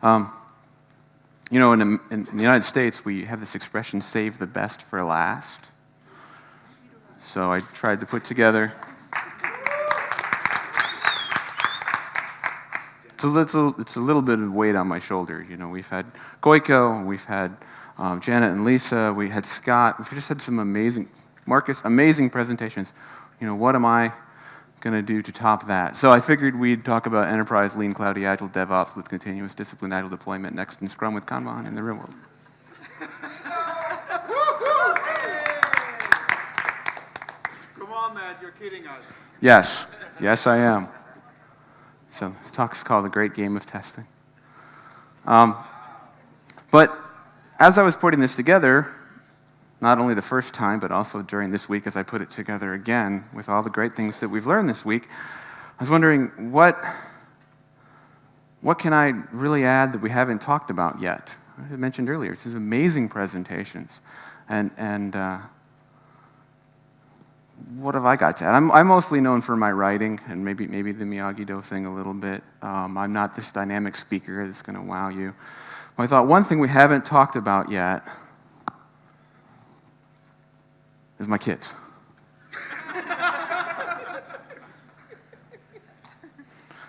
In the United States, we have this expression, save the best for last. So I tried to put together... It's a little bit of weight on my shoulder. We've had Goiko, we've had Janet and Lisa, we had Scott. We've just had some amazing presentations. What am I going to do to top that? So I figured we'd talk about enterprise, lean, cloudy, agile, DevOps with continuous discipline, agile deployment, next, and Scrum with Kanban in the real world. Come on, Matt, you're kidding us. Yes, I am. So this talk's called The Great Game of Testing. But as I was putting this together, not only the first time, but also during this week as I put it together again with all the great things that we've learned this week, I was wondering what can I really add that we haven't talked about yet? I mentioned earlier, it's these amazing presentations. And what have I got to add? I'm mostly known for my writing and maybe the Miyagi-Do thing a little bit. I'm not this dynamic speaker that's going to wow you. Well, I thought one thing we haven't talked about yet is my kids.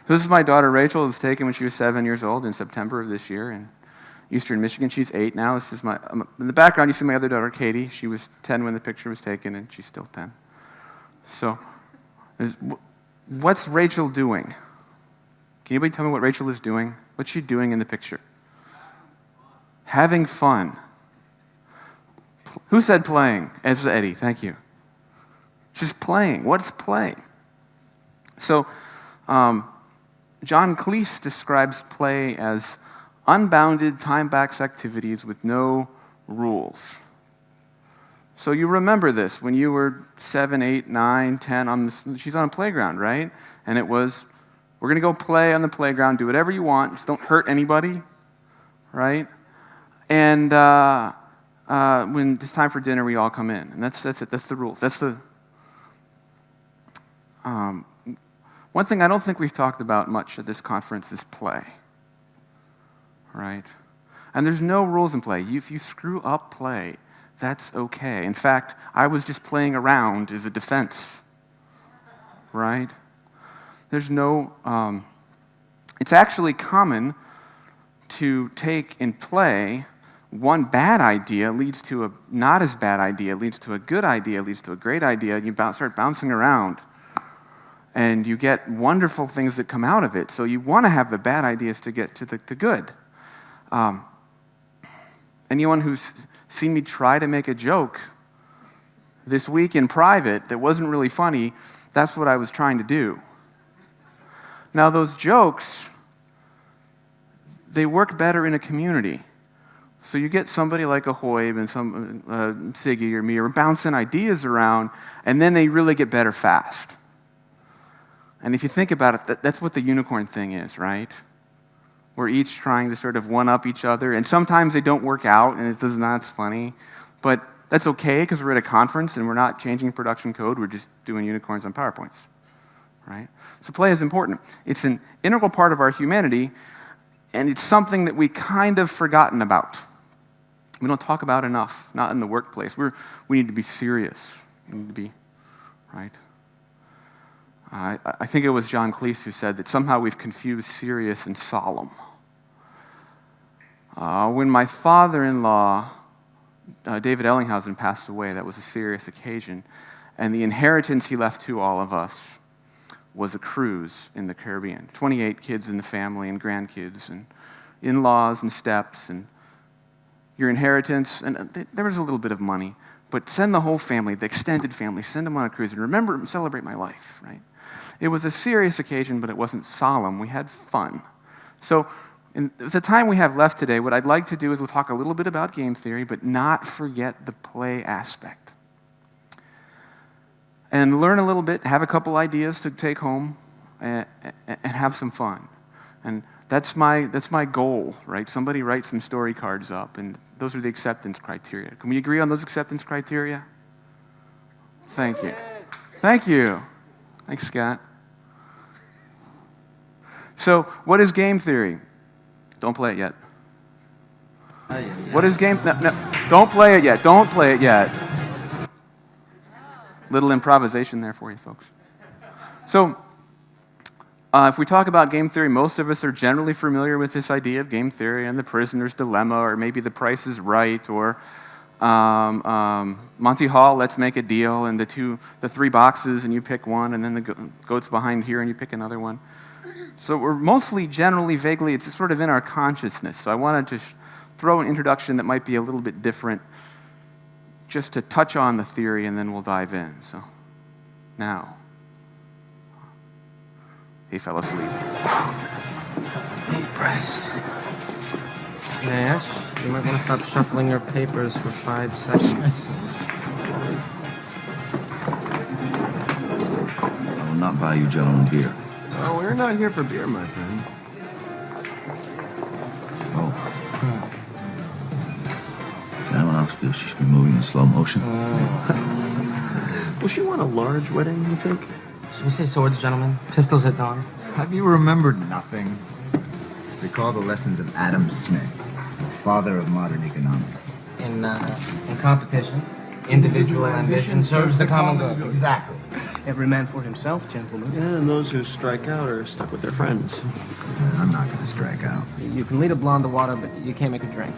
This is my daughter Rachel. It was taken when she was 7 years old in September of this year in Eastern Michigan. She's 8 now. This is in the background you see my other daughter Katie. She was 10 when the picture was taken and she's still 10. So, what's Rachel doing? Can anybody tell me what Rachel is doing? What's she doing in the picture? Having fun. Who said playing? It was Eddie, thank you. She's playing. What's play? So, John Cleese describes play as unbounded time-box activities with no rules. So you remember this, when you were 7, 8, 9, 10, she's on a playground, right? And it was, we're going to go play on the playground, do whatever you want, just don't hurt anybody, right? And when it's time for dinner, we all come in. And that's it, that's the rules. That's the... one thing I don't think we've talked about much at this conference is play, right? And there's no rules in play. If you screw up play, that's okay. In fact, I was just playing around as a defense, right? There's no, it's actually common to take in play one bad idea leads to a not as bad idea, leads to a good idea, leads to a great idea, and you start bouncing around. And you get wonderful things that come out of it. So you want to have the bad ideas to get to the good. Anyone who's seen me try to make a joke this week in private that wasn't really funny, that's what I was trying to do. Now those jokes, they work better in a community. So you get somebody like a Hoib and some Siggy or me, or bouncing ideas around, and then they really get better fast. And if you think about it, that's what the unicorn thing is, right? We're each trying to sort of one-up each other, and sometimes they don't work out, and it's not funny. But that's okay, because we're at a conference, and we're not changing production code. We're just doing unicorns on PowerPoints, right? So play is important. It's an integral part of our humanity, and it's something that we kind of forgotten about. We don't talk about enough, not in the workplace. We need to be serious. We need to be, right? I think it was John Cleese who said that somehow we've confused serious and solemn. When my father-in-law, David Ellinghausen, passed away, that was a serious occasion, and the inheritance he left to all of us was a cruise in the Caribbean. 28 kids in the family and grandkids and in-laws and steps and your inheritance, and there was a little bit of money, but send the whole family, the extended family, send them on a cruise and remember and celebrate my life, right? It was a serious occasion, but it wasn't solemn. We had fun. So in the time we have left today, what I'd like to do is we'll talk a little bit about game theory, but not forget the play aspect. And learn a little bit, have a couple ideas to take home, and have some fun. And that's my goal, right? Somebody write some story cards up, and those are the acceptance criteria. Can we agree on those acceptance criteria? Thank you. Thank you. Thanks, Scott. So, what is game theory? Don't play it yet. What is game? No, don't play it yet. Don't play it yet. Little improvisation there for you, folks. So, if we talk about game theory, most of us are generally familiar with this idea of game theory and the prisoner's dilemma, or maybe the Price is Right, or Monty Hall, Let's Make a Deal, and the three boxes, and you pick one, and then the goat's behind here, and you pick another one. So we're mostly, generally, vaguely, it's sort of in our consciousness. So I wanted to throw an introduction that might be a little bit different, just to touch on the theory, and then we'll dive in. So now, he fell asleep. Deep breaths. Nash, you might want to stop shuffling your papers for 5 seconds. I will not buy you gentlemen beer. Oh, we're not here for beer, my friend. Oh. If anyone else feels she should be moving in slow motion. Will she want a large wedding, you think? Should we say swords, gentlemen? Pistols at dawn? Have you remembered nothing? Recall the lessons of Adam Smith, father of modern economics. In competition, individual ambition serves the common good. Exactly. Every man for himself, gentlemen. Yeah, and those who strike out are stuck with their friends. I'm not going to strike out. You can lead a blonde to water, but you can't make her drink.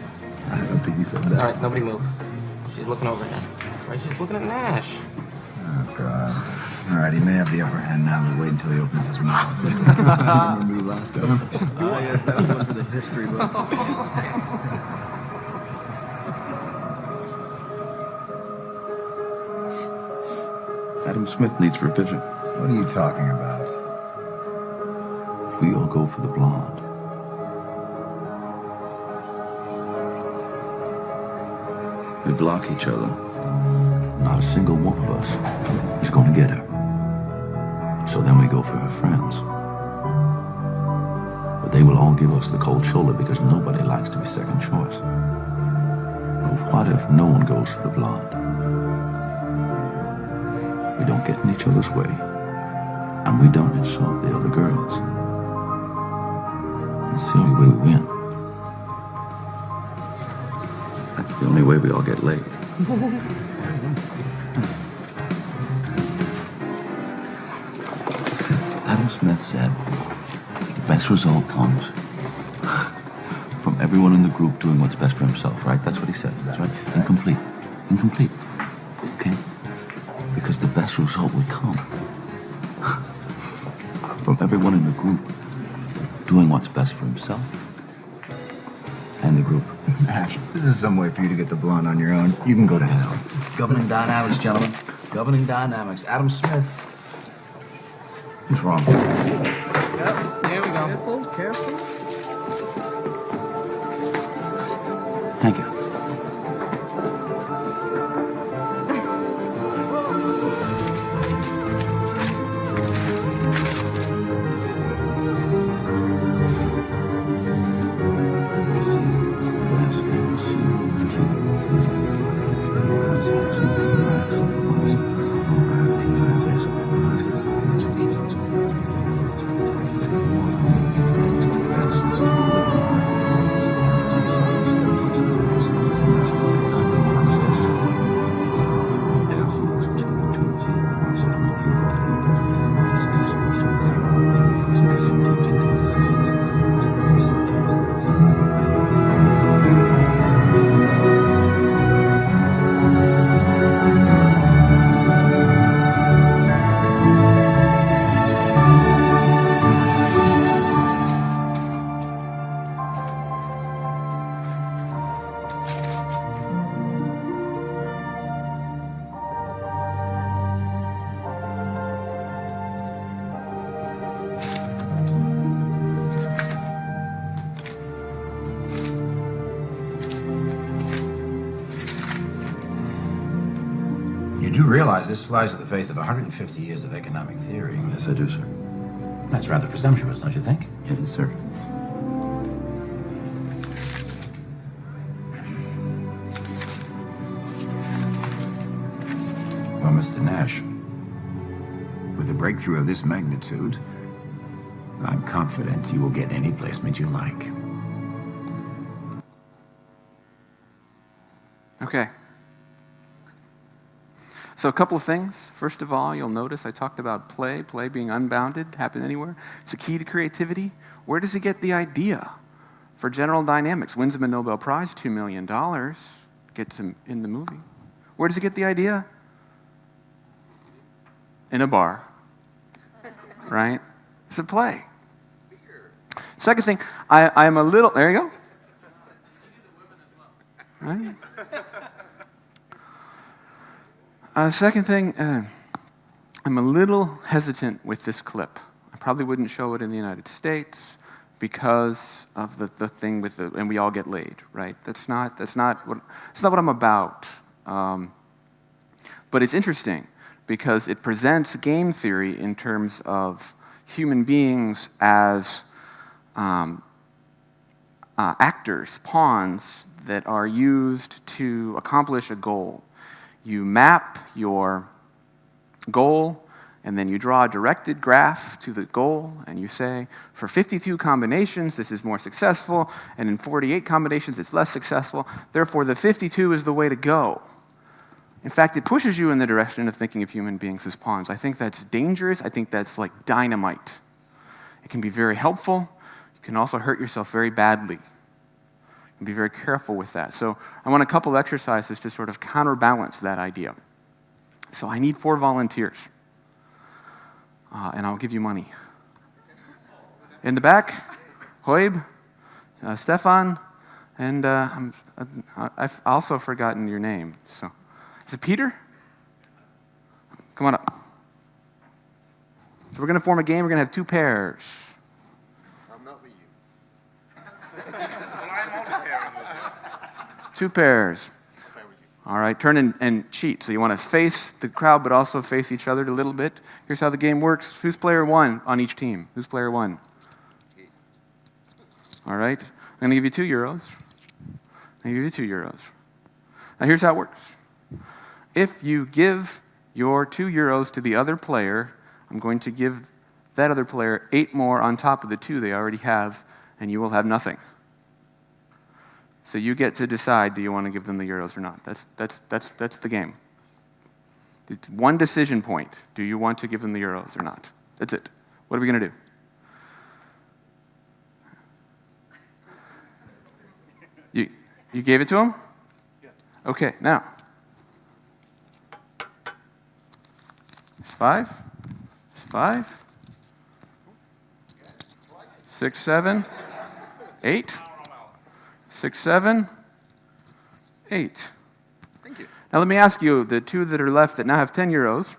I don't think you said that. All right, nobody move. She's looking over here. Right, she's looking at Nash. Oh, God. All right, he may have the upper hand now, but wait until he opens his mouth. Remember me last time? Oh, yes, that was the history books. Adam Smith needs revision. What are you talking about? If we all go for the blonde, we block each other. Not a single one of us is going to get her. So then we go for her friends. But they will all give us the cold shoulder because nobody likes to be second choice. But what if no one goes for the blonde? We don't get in each other's way, and we don't insult the other girls. That's the only way we win. That's the only way we all get laid. Adam Smith said, the best result comes from everyone in the group doing what's best for himself, right? That's what he said, that's right? Incomplete. Incomplete. Okay? Because the best result would come from everyone in the group doing what's best for himself and the group. Ash, this is some way for you to get the blonde on your own. You can go to hell. Governing dynamics, gentlemen. Governing dynamics. Adam Smith. What's wrong? Yep, here we go. Careful. Thank you. You do realize this flies in the face of 150 years of economic theory. Yes, I do, sir. That's rather presumptuous, don't you think? It is, sir. Well, Mr. Nash, with a breakthrough of this magnitude, I'm confident you will get any placement you like. Okay. So a couple of things. First of all, you'll notice I talked about play being unbounded, happen anywhere. It's a key to creativity. Where does he get the idea for general dynamics? Wins him a Nobel Prize, $2 million, gets him in the movie. Where does he get the idea? In a bar, right? It's a play. Second thing, I'm a little, there you go. Right? Second thing, I'm a little hesitant with this clip. I probably wouldn't show it in the United States because of the thing with the, and we all get laid, right? That's not what I'm about. But it's interesting because it presents game theory in terms of human beings as actors, pawns that are used to accomplish a goal. You map your goal, and then you draw a directed graph to the goal, and you say, for 52 combinations, this is more successful, and in 48 combinations, it's less successful. Therefore, the 52 is the way to go. In fact, it pushes you in the direction of thinking of human beings as pawns. I think that's dangerous. I think that's like dynamite. It can be very helpful. You can also hurt yourself very badly. And be very careful with that. So I want a couple exercises to sort of counterbalance that idea. So I need 4 volunteers. And I'll give you money. In the back, Hoib, Stefan, and I've also forgotten your name. So, is it Peter? Come on up. So we're going to form a game. We're going to have 2 pairs. I'm not with you. 2 pairs. All right, turn and cheat. So you want to face the crowd, but also face each other a little bit. Here's how the game works. Who's player 1 on each team? Who's player 1? All right, I'm going to give you €2. I'm going to give you €2. Now here's how it works. If you give your €2 to the other player, I'm going to give that other player 8 more on top of the 2 they already have, and you will have nothing. So you get to decide, do you want to give them the euros or not? That's the game. It's one decision point. Do you want to give them the euros or not? That's it. What are we going to do? You gave it to them? Yeah. Okay, now. It's 5. It's 5. 6, 7, 8. 6, 7, 8. Thank you. Now let me ask you, the 2 that are left that now have €10,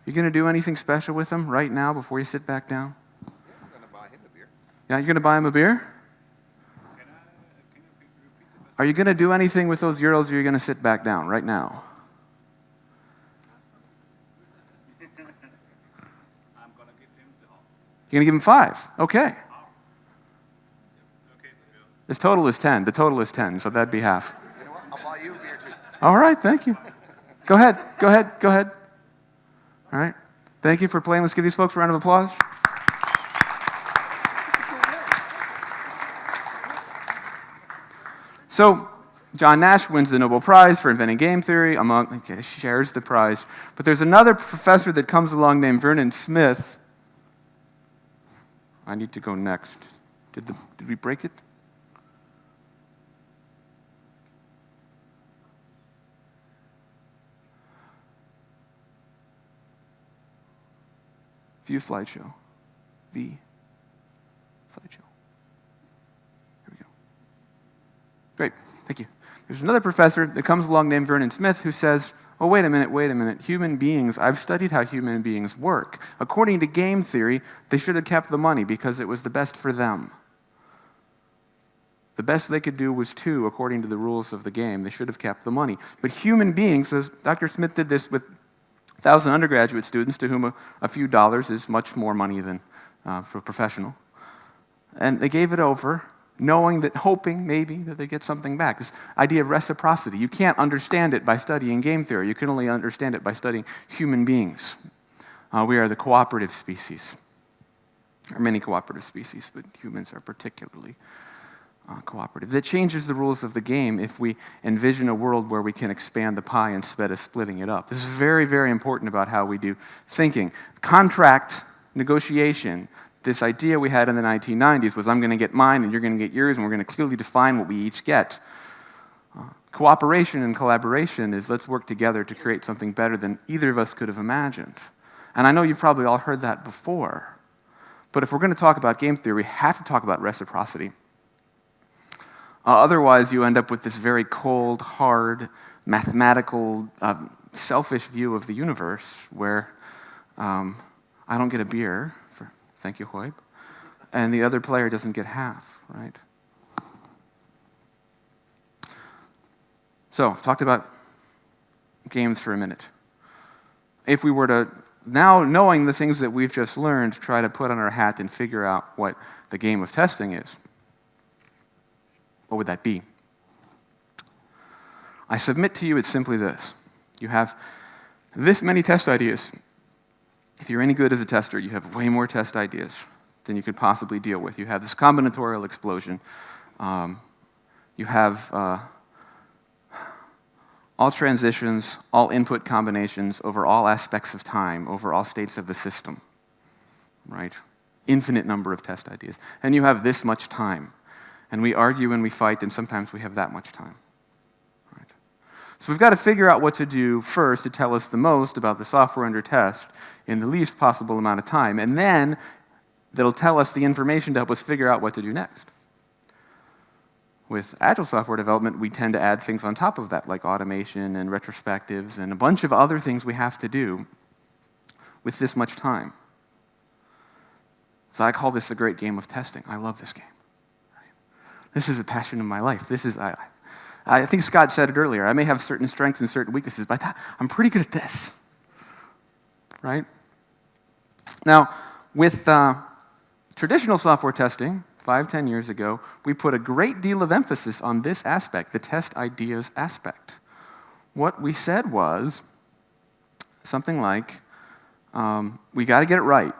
you going to do anything special with them right now before you sit back down? Yeah, I'm going to buy him a beer. Yeah, you're going to buy him a beer? Are you going to do anything with those euros, or are you going to sit back down right now? I'm going to give him the whole. You're going to give him 5. Okay. This total is 10. The total is 10, so that'd be half. You know what? I'll buy you a beer too. All right, thank you. Go ahead. All right. Thank you for playing. Let's give these folks a round of applause. So, John Nash wins the Nobel Prize for inventing game theory, shares the prize. But there's another professor that comes along named Vernon Smith. I need to go next. Did we break it? View slideshow. V. Slideshow. Here we go. Great, thank you. There's another professor that comes along named Vernon Smith who says, oh, wait a minute. Human beings, I've studied how human beings work. According to game theory, they should have kept the money because it was the best for them. The best they could do was 2, according to the rules of the game. They should have kept the money. But human beings, as Dr. Smith did this with 1,000 undergraduate students to whom a few dollars is much more money than for a professional. And they gave it over, hoping maybe that they get something back. This idea of reciprocity. You can't understand it by studying game theory. You can only understand it by studying human beings. We are the cooperative species. There are many cooperative species, but humans are particularly cooperative, that changes the rules of the game if we envision a world where we can expand the pie instead of splitting it up. This is very, very important about how we do thinking. Contract negotiation, this idea we had in the 1990s was I'm going to get mine and you're going to get yours, and we're going to clearly define what we each get. Cooperation and collaboration is let's work together to create something better than either of us could have imagined. And I know you've probably all heard that before, but if we're going to talk about game theory, we have to talk about reciprocity. Otherwise, you end up with this very cold, hard, mathematical, selfish view of the universe where I don't get a beer, thank you, Hoyb, and the other player doesn't get half, right? So, I've talked about games for a minute. If we were to, now knowing the things that we've just learned, try to put on our hat and figure out what the game of testing is, what would that be? I submit to you it's simply this. You have this many test ideas. If you're any good as a tester, you have way more test ideas than you could possibly deal with. You have this combinatorial explosion. You have all transitions, all input combinations over all aspects of time, over all states of the system, right? Infinite number of test ideas. And you have this much time. And we argue and we fight, and sometimes we have that much time. Right? So we've got to figure out what to do first to tell us the most about the software under test in the least possible amount of time. And then that'll tell us the information to help us figure out what to do next. With Agile software development, we tend to add things on top of that, like automation and retrospectives and a bunch of other things we have to do with this much time. So I call this the great game of testing. I love this game. This is a passion of my life. This is, I think Scott said it earlier, I may have certain strengths and certain weaknesses, but I'm pretty good at this, right? Now, with traditional software testing, 5-10 years ago, we put a great deal of emphasis on this aspect, the test ideas aspect. What we said was something like, we got to get it right,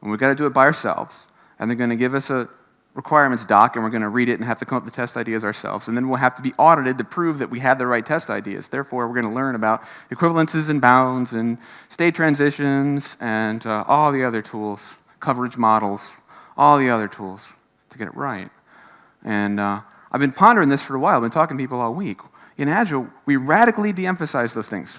and we got to do it by ourselves, and they're going to give us a requirements doc, and we're going to read it and have to come up with the test ideas ourselves. And then we'll have to be audited to prove that we had the right test ideas. Therefore, we're going to learn about equivalences and bounds and state transitions and all the other tools, coverage models, all the other tools to get it right. And I've been pondering this for a while. I've been talking to people all week. In Agile, we radically de-emphasize those things.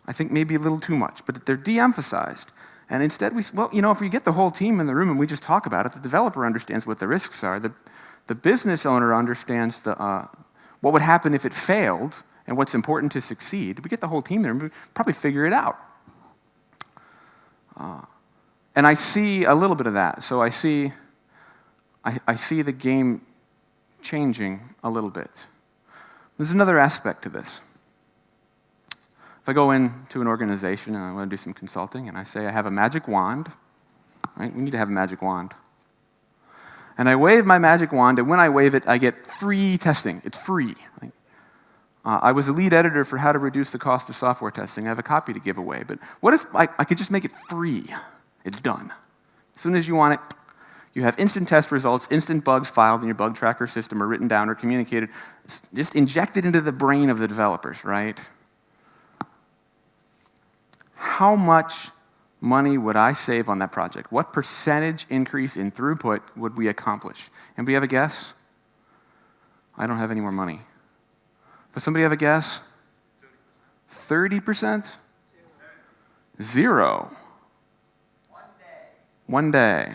I think maybe a little too much, but they're de-emphasized. And instead, if we get the whole team in the room and we just talk about it, the developer understands what the risks are. The business owner understands what would happen if it failed and what's important to succeed. We get the whole team there and we probably figure it out. And I see a little bit of that. So I see the game changing a little bit. There's another aspect to this. If I go into an organization and I want to do some consulting and I say I have a magic wand, right? We need to have a magic wand. And I wave my magic wand, and when I wave it, I get free testing. It's free. Right? I was a lead editor for How to Reduce the Cost of Software Testing. I have a copy to give away. But what if I could just make it free? It's done. As soon as you want it, you have instant test results, instant bugs filed in your bug tracker system or written down or communicated, just injected into the brain of the developers, right? How much money would I save on that project? What percentage increase in throughput would we accomplish? Anybody have a guess? I don't have any more money. But somebody have a guess? 30%? 0. One day,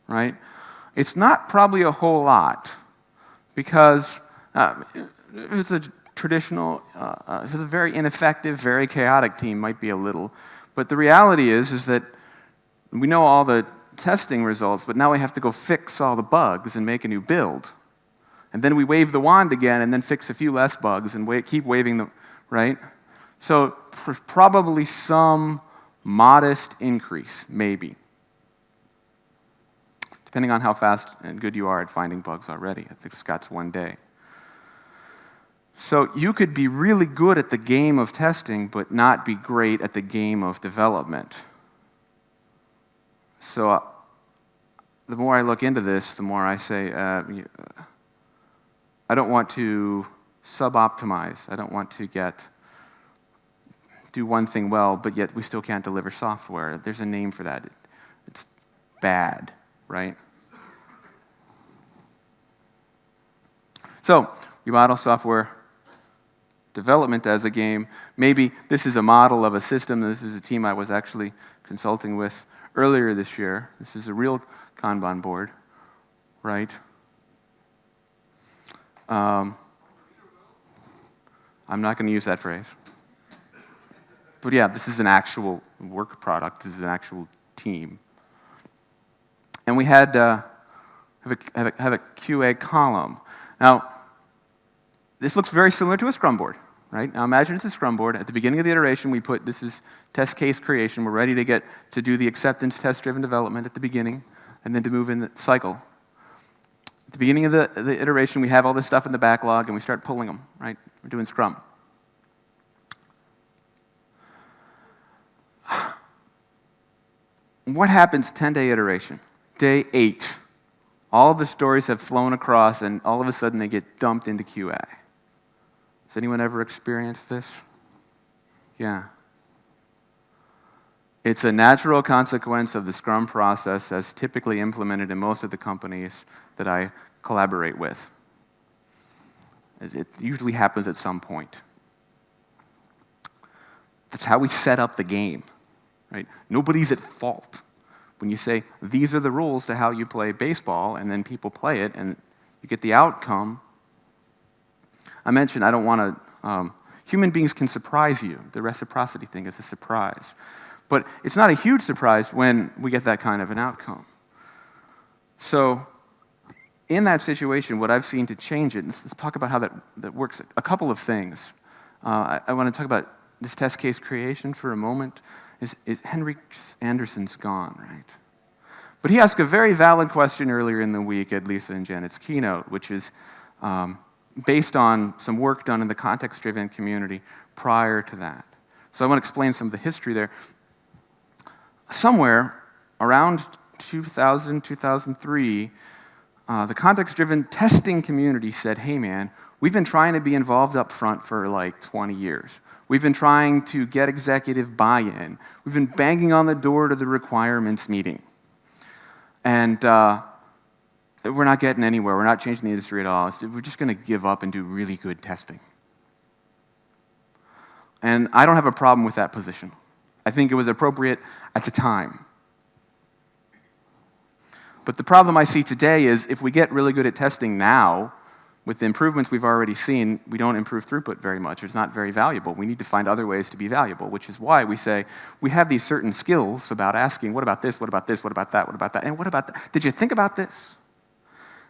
right? It's not probably a whole lot because if it's a traditional, if it's a very ineffective, very chaotic team, might be a little. But the reality is that we know all the testing results, but now we have to go fix all the bugs and make a new build. And then we wave the wand again and then fix a few less bugs and keep waving them, right? So probably some modest increase, maybe. Depending on how fast and good you are at finding bugs already. I think Scott's one day. So you could be really good at the game of testing, but not be great at the game of development. So the more I look into this, the more I say, I don't want to sub-optimize. I don't want to do one thing well, but yet we still can't deliver software. There's a name for that. It's bad, right? So, we model software development as a game. Maybe this is a model of a system. This is a team I was actually consulting with earlier this year. This is a real Kanban board, right? I'm not going to use that phrase. But yeah, this is an actual work product. This is an actual team. And we had have a QA column. Now, this looks very similar to a Scrum board, right? Now imagine it's a Scrum board. At the beginning of the iteration, we put, this is test case creation. We're ready to do the acceptance test-driven development at the beginning, and then to move in the cycle. At the beginning of the iteration, we have all this stuff in the backlog, and we start pulling them, right? We're doing Scrum. What happens 10-day iteration? Day 8. All the stories have flown across, and all of a sudden they get dumped into QA. Has anyone ever experienced this? Yeah. It's a natural consequence of the Scrum process as typically implemented in most of the companies that I collaborate with. It usually happens at some point. That's how we set up the game, right? Nobody's at fault. When you say, these are the rules to how you play baseball, and then people play it, and you get the outcome. I mentioned I don't want to, human beings can surprise you. The reciprocity thing is a surprise. But it's not a huge surprise when we get that kind of an outcome. So in that situation, what I've seen to change it, let's talk about how that works. A couple of things. I want to talk about this test case creation for a moment. Is Henrik Anderson's gone, right? But he asked a very valid question earlier in the week at Lisa and Janet's keynote, which is based on some work done in the context-driven community prior to that. So I want to explain some of the history there. Somewhere around 2000, 2003, the context-driven testing community said, hey man, we've been trying to be involved up front for like 20 years. We've been trying to get executive buy-in. We've been banging on the door to the requirements meeting. And we're not getting anywhere. We're not changing the industry at all. We're just going to give up and do really good testing. And I don't have a problem with that position. I think it was appropriate at the time. But the problem I see today is if we get really good at testing now, with the improvements we've already seen, we don't improve throughput very much. It's not very valuable. We need to find other ways to be valuable, which is why we say we have these certain skills about asking, what about this, what about this, what about that, and what about that? Did you think about this?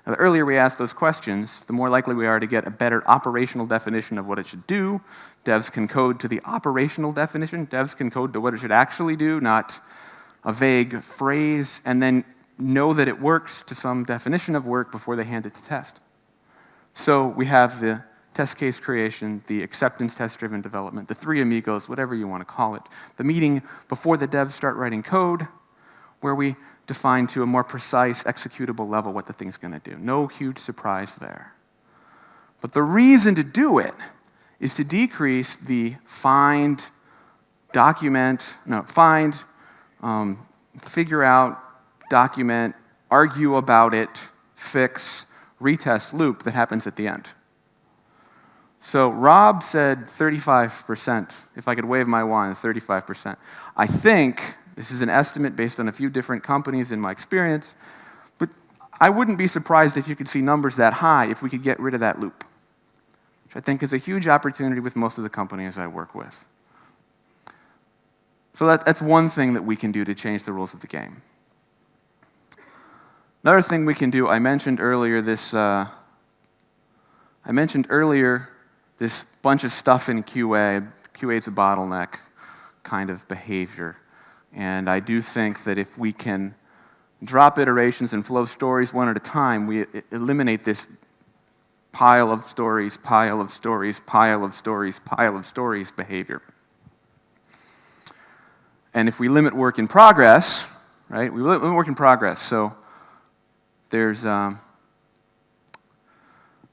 Now, the earlier we ask those questions, the more likely we are to get a better operational definition of what it should do. Devs can code to the operational definition. Devs can code to what it should actually do, not a vague phrase, and then know that it works to some definition of work before they hand it to test. So we have the test case creation, the acceptance test-driven development, the three amigos, whatever you want to call it. The meeting before the devs start writing code, where we define to a more precise, executable level what the thing's going to do. No huge surprise there. But the reason to do it is to decrease the find, figure out, document, argue about it, fix, retest loop that happens at the end. So Rob said 35%. If I could wave my wand, 35%. I think this is an estimate based on a few different companies in my experience, but I wouldn't be surprised if you could see numbers that high if we could get rid of that loop, which I think is a huge opportunity with most of the companies I work with. So that's one thing that we can do to change the rules of the game. Another thing we can do, I mentioned earlier this bunch of stuff in QA. QA is a bottleneck kind of behavior. And I do think that if we can drop iterations and flow stories one at a time, we eliminate this pile of stories, pile of stories, pile of stories, pile of stories behavior. And if we limit work in progress, right, we limit work in progress. So There's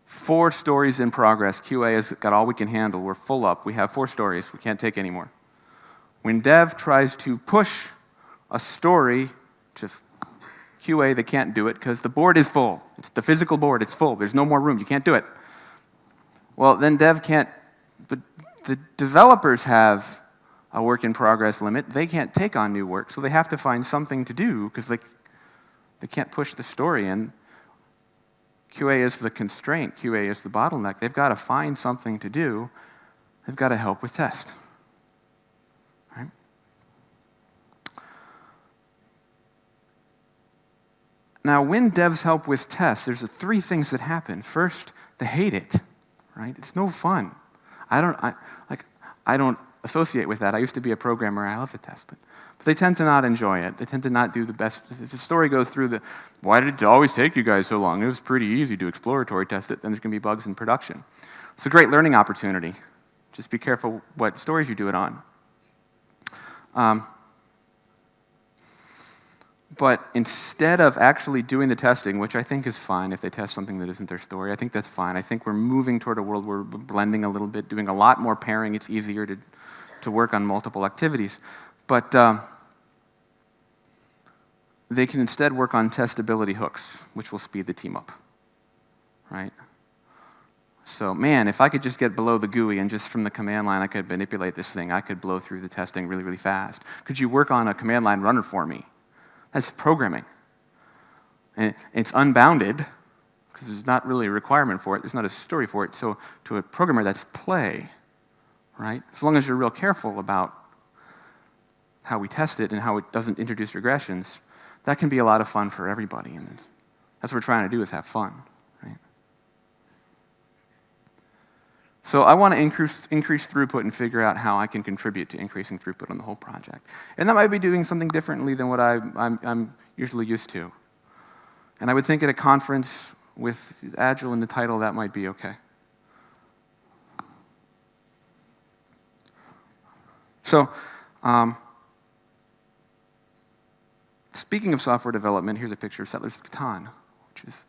4 stories in progress. QA has got all we can handle. We're full up. We have 4 stories. We can't take any more. When dev tries to push a story to QA, they can't do it because the board is full. It's the physical board. It's full. There's no more room. You can't do it. Well, then dev can't. The developers have a work in progress limit. They can't take on new work, so they have to find something to do because they can't push the story in. QA is the constraint. QA is the bottleneck. They've got to find something to do. They've got to help with test. Right? Now, when devs help with tests, there's 3 things that happen. First, they hate it. Right? It's no fun. I don't associate with that. I used to be a programmer. I love to test, but they tend to not enjoy it. They tend to not do the best. The story goes through why did it always take you guys so long? It was pretty easy to exploratory test it, then there's going to be bugs in production. It's a great learning opportunity. Just be careful what stories you do it on. But instead of actually doing the testing, which I think is fine if they test something that isn't their story, I think that's fine. I think we're moving toward a world where we're blending a little bit, doing a lot more pairing. It's easier to work on multiple activities. But they can instead work on testability hooks, which will speed the team up, right? So, man, if I could just get below the GUI and just from the command line I could manipulate this thing, I could blow through the testing really, really fast. Could you work on a command line runner for me? That's programming. And it's unbounded, because there's not really a requirement for it. There's not a story for it. So to a programmer, that's play, right? As long as you're real careful about how we test it and how it doesn't introduce regressions, that can be a lot of fun for everybody. And that's what we're trying to do, is have fun, right? So I want to increase throughput and figure out how I can contribute to increasing throughput on the whole project. And that might be doing something differently than what I'm usually used to. And I would think at a conference with Agile in the title, that might be okay. So, speaking of software development, here's a picture of Settlers of Catan, which is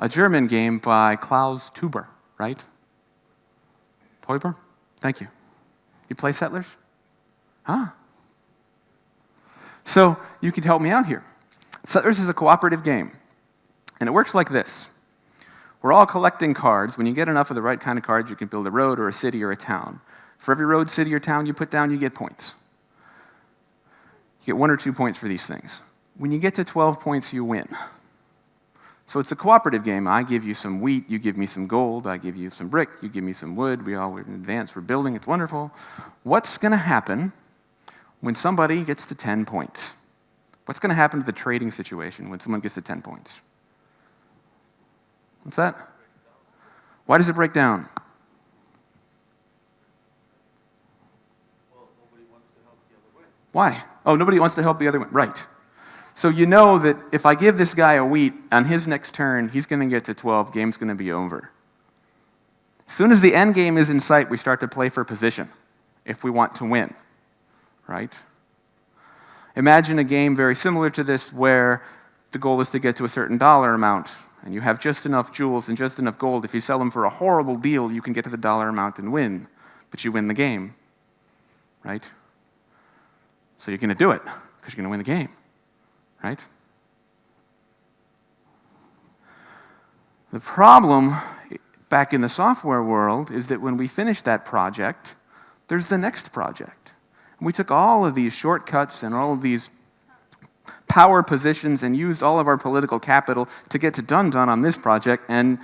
a German game by Klaus Teuber, right? Teuber? Thank you. You play Settlers? Huh? So you could help me out here. Settlers is a cooperative game, and it works like this. We're all collecting cards. When you get enough of the right kind of cards, you can build a road or a city or a town. For every road, city, or town you put down, you get points. You get 1 or 2 points for these things. When you get to 12 points, you win. So it's a cooperative game. I give you some wheat, you give me some gold, I give you some brick, you give me some wood, we're in advance, we're building, it's wonderful. What's going to happen when somebody gets to 10 points? What's going to happen to the trading situation when someone gets to 10 points? What's that? Why does it break down? Well, nobody wants to help the other way. Why? Oh, nobody wants to help the other one. Right. So you know that if I give this guy a wheat, on his next turn, he's going to get to 12, game's going to be over. As soon as the end game is in sight, we start to play for position if we want to win, right? Imagine a game very similar to this where the goal is to get to a certain dollar amount, and you have just enough jewels and just enough gold. If you sell them for a horrible deal, you can get to the dollar amount and win, but you win the game, right? So you're going to do it because you're going to win the game. Right? The problem back in the software world is that when we finish that project, there's the next project. And we took all of these shortcuts and all of these power positions and used all of our political capital to get to done on this project, and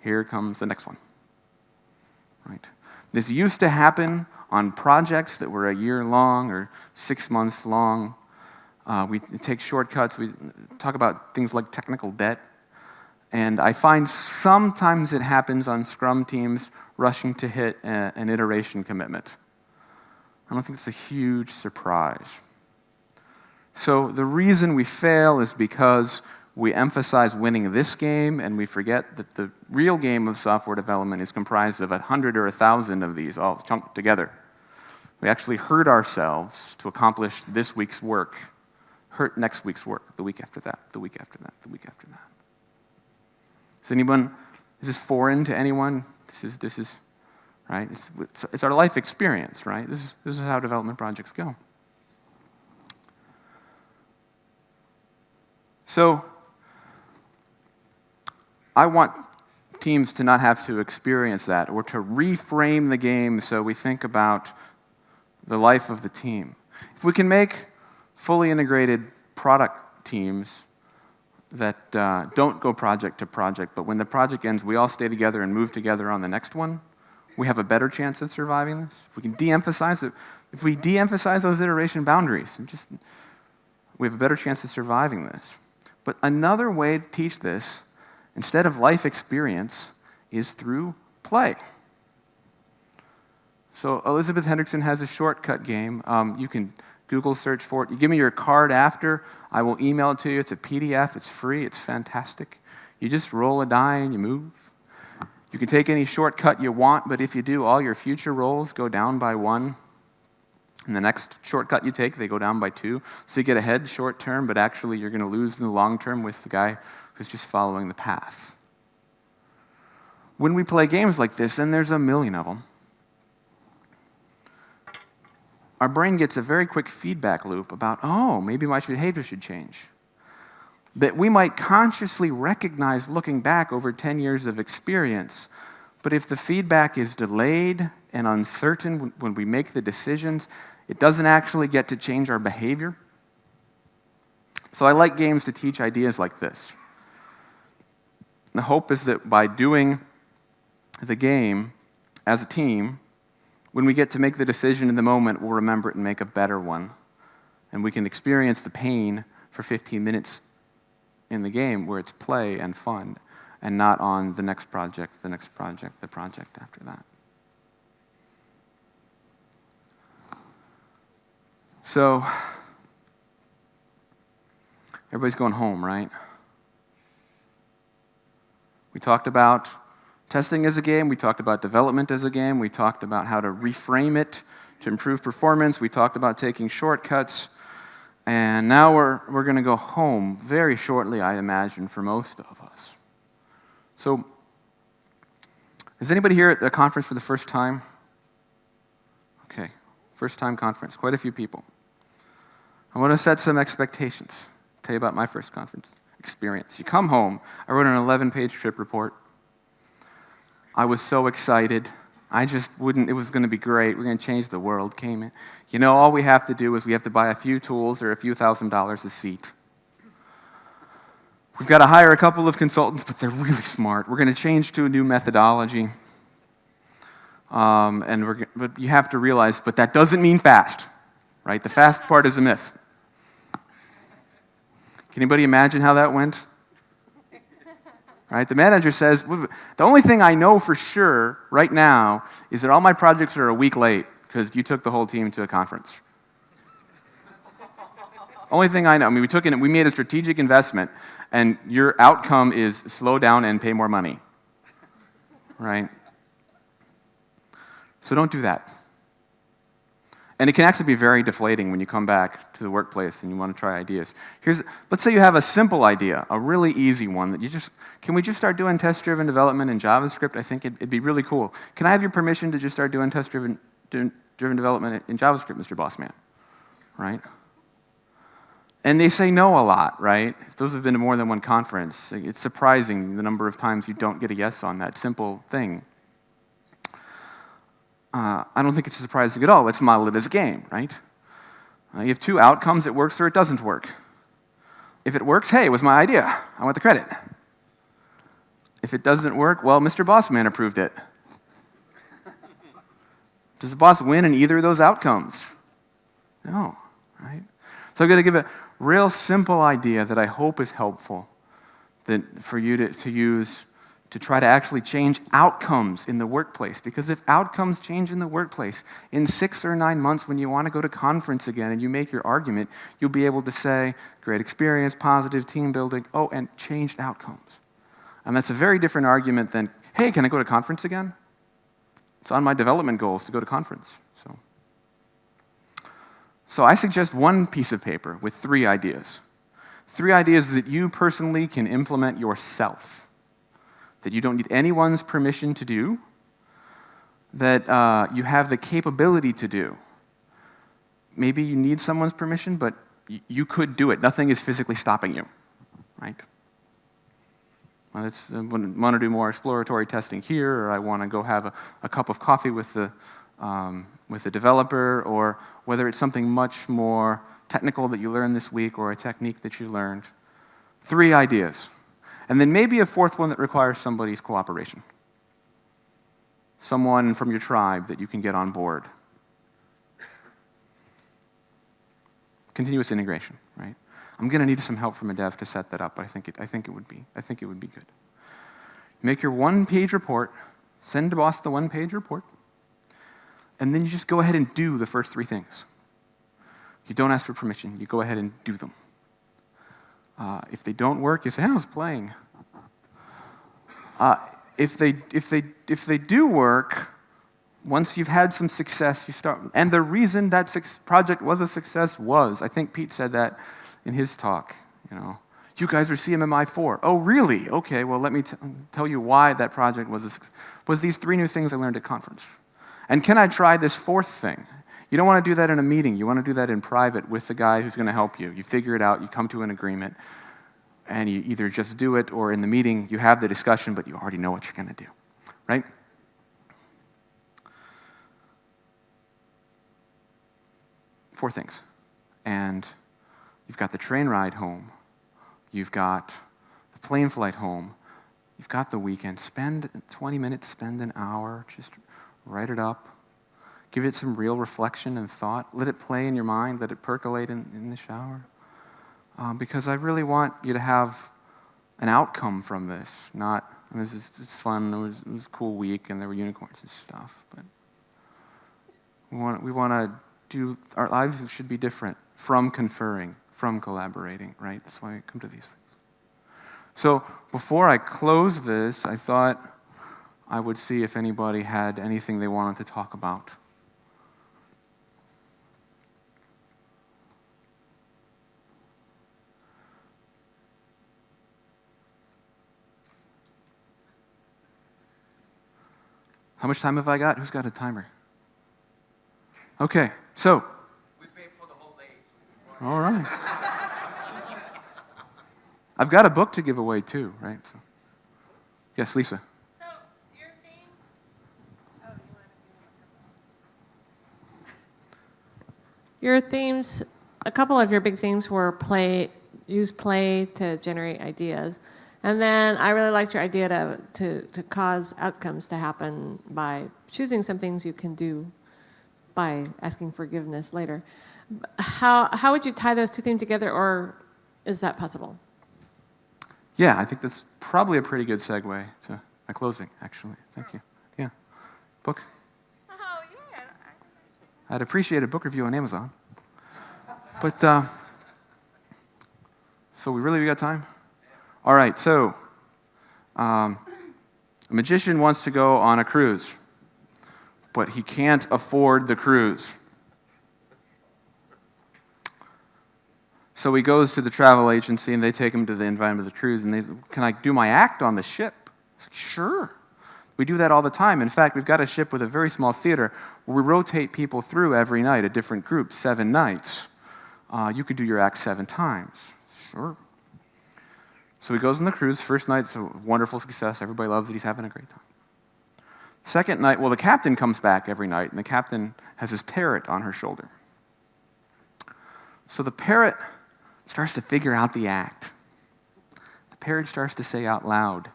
here comes the next one. Right? This used to happen on projects that were a year long or 6 months long. We take shortcuts, we talk about things like technical debt, and I find sometimes it happens on Scrum teams rushing to hit an iteration commitment. I don't think it's a huge surprise. So the reason we fail is because we emphasize winning this game, and we forget that the real game of software development is comprised of 100 or 1,000 of these all chunked together. We actually hurt ourselves to accomplish this week's work. Hurt next week's work, the week after that, the week after that, the week after that. Is this foreign to anyone? This is right? It's our life experience, right? This is how development projects go. So I want teams to not have to experience that, or to reframe the game so we think about the life of the team. If we can make fully integrated product teams that don't go project to project, but when the project ends, we all stay together and move together on the next one, we have a better chance of surviving this. If we can de-emphasize it, if we de-emphasize those iteration boundaries, we have a better chance of surviving this. But another way to teach this, instead of life experience, is through play. So Elizabeth Hendrickson has a shortcut game. You can Google search for it. You give me your card after, I will email it to you. It's a PDF, it's free, it's fantastic. You just roll a die and you move. You can take any shortcut you want, but if you do, all your future rolls go down by 1. And the next shortcut you take, they go down by 2. So you get ahead short term, but actually you're going to lose in the long term with the guy who's just following the path. When we play games like this, and there's a million of them, our brain gets a very quick feedback loop about, oh, maybe my behavior should change. That we might consciously recognize looking back over 10 years of experience, but if the feedback is delayed and uncertain when we make the decisions, it doesn't actually get to change our behavior. So I like games to teach ideas like this. The hope is that by doing the game as a team, when we get to make the decision in the moment, we'll remember it and make a better one. And we can experience the pain for 15 minutes in the game where it's play and fun, and not on the next project, the project after that. So, everybody's going home, right? We talked about testing as a game, we talked about development as a game, we talked about how to reframe it to improve performance, we talked about taking shortcuts, and now we're going to go home very shortly, I imagine, for most of us. So, is anybody here at the conference for the first time? Okay, first time conference, quite a few people. I want to set some expectations, tell you about my first conference experience. You come home, I wrote an 11-page trip report. I was so excited. It was going to be great. We're going to change the world. Came in. You know, all we have to do is we have to buy a few tools or a few $1,000s a seat. We've got to hire a couple of consultants, but they're really smart. We're going to change to a new methodology. But you have to realize, but that doesn't mean fast, right? The fast part is a myth. Can anybody imagine how that went? Right? The manager says, the only thing I know for sure right now is that all my projects are a week late because you took the whole team to a conference. Only thing I know. I mean, we made a strategic investment, and your outcome is slow down and pay more money. Right? So don't do that. And it can actually be very deflating when you come back to the workplace and you want to try ideas. Let's say you have a simple idea, a really easy one that can we just start doing test-driven development in JavaScript? I think it'd be really cool. Can I have your permission to just start doing test-driven development in JavaScript, Mr. Bossman? Right? And they say no a lot, right? If those have been to more than one conference, it's surprising the number of times you don't get a yes on that simple thing. I don't think it's surprising at all. Let's model it as a game, right? You have two outcomes, it works or it doesn't work. If it works, hey, it was my idea. I want the credit. If it doesn't work, well, Mr. Bossman approved it. Does the boss win in either of those outcomes? No, right? So I'm going to give a real simple idea that I hope is helpful for you to use to try to actually change outcomes in the workplace. Because if outcomes change in the workplace, in 6 or 9 months when you want to go to conference again and you make your argument, you'll be able to say, great experience, positive team building, and changed outcomes. And that's a very different argument than, hey, can I go to conference again? It's on my development goals to go to conference. So I suggest one piece of paper with 3 ideas. 3 ideas that you personally can implement yourself. that you don't need anyone's permission to do, that you have the capability to do. Maybe you need someone's permission, but you could do it. Nothing is physically stopping you, right? Well, I want to do more exploratory testing here, or I want to go have a cup of coffee with the developer, or whether it's something much more technical that you learned this week or a technique that you learned. 3 ideas. And then maybe a 4th one that requires somebody's cooperation. Someone from your tribe that you can get on board. Continuous integration, right? I'm going to need some help from a dev to set that up, but I think it would be good. Make your 1-page report, send to boss the 1-page report, and then you just go ahead and do the first 3 things. You don't ask for permission. You go ahead and do them. If they don't work, you say, I was playing. If they do work, once you've had some success, you start. And the reason that project was a success was, I think Pete said that in his talk, you guys are CMMI 4. Oh, really? Okay, well, let me tell you why that project was a success. Was these 3 new things I learned at conference. And can I try this 4th thing? You don't want to do that in a meeting. You want to do that in private with the guy who's going to help you. You figure it out, you come to an agreement, and you either just do it, or in the meeting, you have the discussion, but you already know what you're going to do, right? Four things. And you've got the train ride home. You've got the plane flight home. You've got the weekend. Spend 20 minutes, spend an hour, just write it up. Give it some real reflection and thought. Let it play in your mind. Let it percolate in the shower. Because I really want you to have an outcome from this. It's fun. It was a cool week, and there were unicorns and stuff. But we want to do. Our lives should be different from conferring, from collaborating. Right? That's why I come to these things. So before I close this, I thought I would see if anybody had anything they wanted to talk about. How much time have I got? Who's got a timer? Okay, so. We paid for the whole day. All right. I've got a book to give away too, right? So. Yes, Lisa. So your themes. Oh, you want to. Your themes. A couple of your big themes were use play to generate ideas. And then I really liked your idea to cause outcomes to happen by choosing some things you can do by asking forgiveness later. How would you tie those 2 things together, or is that possible? Yeah, I think that's probably a pretty good segue to my closing, actually. Thank you. Yeah. Book? Oh, yeah. I'd appreciate a book review on Amazon. But, so we got time? All right, so a magician wants to go on a cruise, but he can't afford the cruise. So he goes to the travel agency, and they take him to the environment of the cruise, and they say, can I do my act on the ship? He's like, sure. We do that all the time. In fact, we've got a ship with a very small theater where we rotate people through every night, a different group, 7 nights. You could do your act 7 times. Sure. So he goes on the cruise. First night's a wonderful success. Everybody loves it. He's having a great time. Second night, well, the captain comes back every night, and the captain has his parrot on her shoulder. So the parrot starts to figure out the act. The parrot starts to say out loud,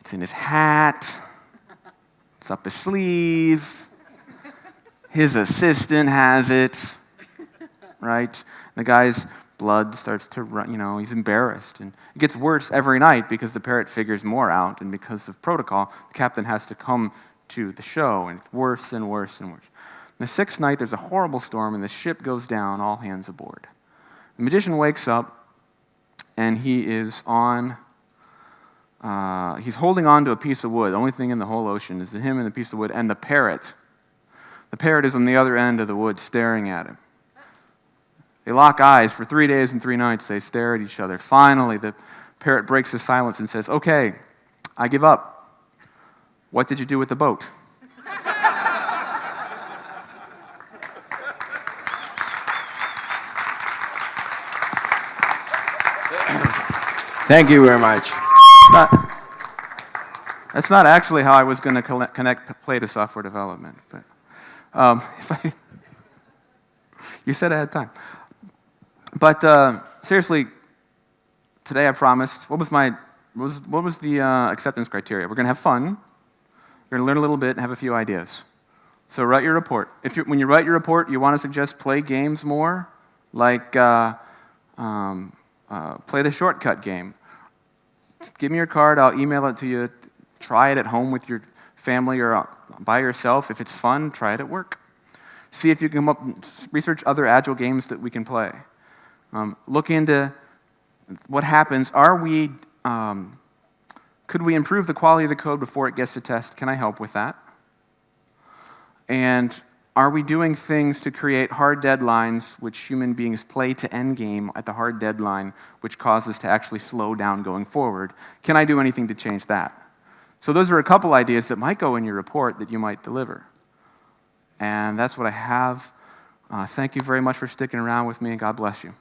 it's in his hat, it's up his sleeve, his assistant has it, right? The guy's blood starts to run, he's embarrassed. And it gets worse every night because the parrot figures more out, and because of protocol, the captain has to come to the show, and it's worse and worse and worse. The 6th night, there's a horrible storm, and the ship goes down, all hands aboard. The magician wakes up, and he is he's holding on to a piece of wood. The only thing in the whole ocean is him and the piece of wood and the parrot. The parrot is on the other end of the wood staring at him. They lock eyes for 3 days and 3 nights. They stare at each other. Finally, the parrot breaks his silence and says, okay, I give up. What did you do with the boat? Thank you very much. That's not actually how I was going to connect play to software development. But you said I had time. But seriously, today I promised. What was the acceptance criteria? We're going to have fun. We're going to learn a little bit and have a few ideas. So write your report. When you write your report, you want to suggest play games more, like play the shortcut game. Give me your card. I'll email it to you. Try it at home with your family or by yourself. If it's fun, try it at work. See if you can research other Agile games that we can play. Look into what happens. Could we improve the quality of the code before it gets to test? Can I help with that? And are we doing things to create hard deadlines which human beings play to end game at the hard deadline, which causes to actually slow down going forward? Can I do anything to change that? So those are a couple ideas that might go in your report that you might deliver. And that's what I have. Thank you very much for sticking around with me, and God bless you.